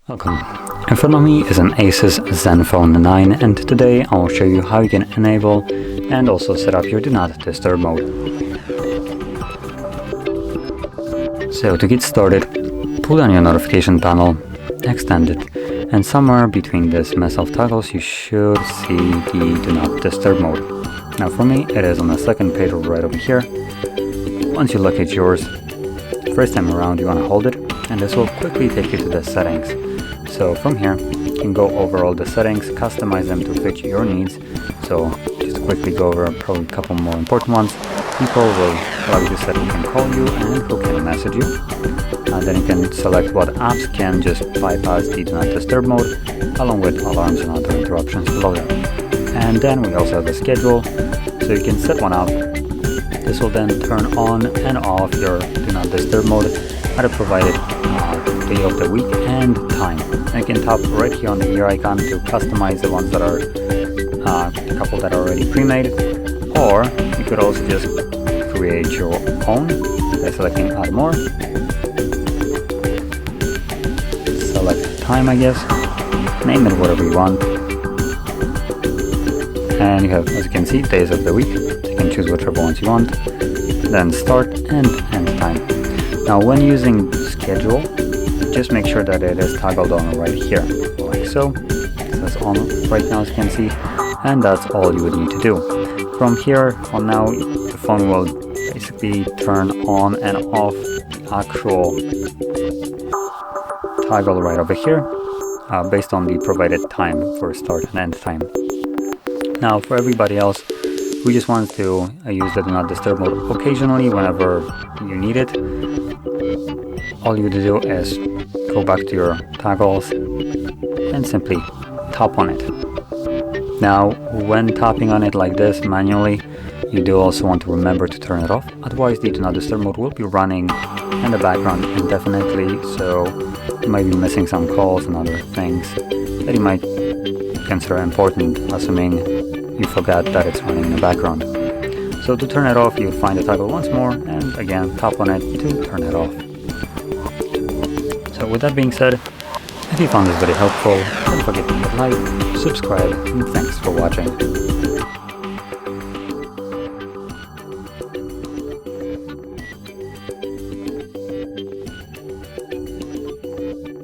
Welcome. In front of me is an ASUS Zenfone 9, and today I will show you how you can enable and also set up your Do Not Disturb mode. So to get started, pull down your notification panel, extend it, and somewhere between this mess of toggles you should see the Do Not Disturb mode. Now for me it is on the second page right over here. Once you locate yours, first time around you want to hold it, and this will quickly take you to the settings. So from here, you can go over all the settings, customize them to fit your needs. So just quickly go over probably a couple more important ones. People will allow you to set who can call you and who can message you. Then you can select what apps can just bypass the Do Not Disturb mode, along with alarms and other interruptions below there. And then we also have a schedule, so you can set one up. This will then turn on and off your Do Not Disturb mode at a provided day of the week and time. And you can tap right here on the ear icon to customize the ones that are a couple that are already pre-made, or you could also just create your own by selecting add more, select time, I guess, name it whatever you want, and you have, as you can see, days of the week. So you can choose whichever ones you want, then start and end time. Now when using schedule, just make sure that it is toggled on right here, like so. It says on right now, as you can see, and that's all you would need to do. From here on now, the phone will basically turn on and off the actual toggle right over here, based on the provided time for start and end time. Now for everybody else who just wants to use the Do Not Disturb mode occasionally whenever you need it, all you would do is go back to your toggles and simply tap on it. Now when tapping on it like this manually, you do also want to remember to turn it off, otherwise the Do Not Disturb mode will be running in the background indefinitely, so you might be missing some calls and other things that you might consider important, assuming you forgot that it's running in the background. So to turn it off, you find the toggle once more and again tap on it to turn it off. So with that being said, if you found this video helpful, don't forget to hit like, subscribe, and thanks for watching.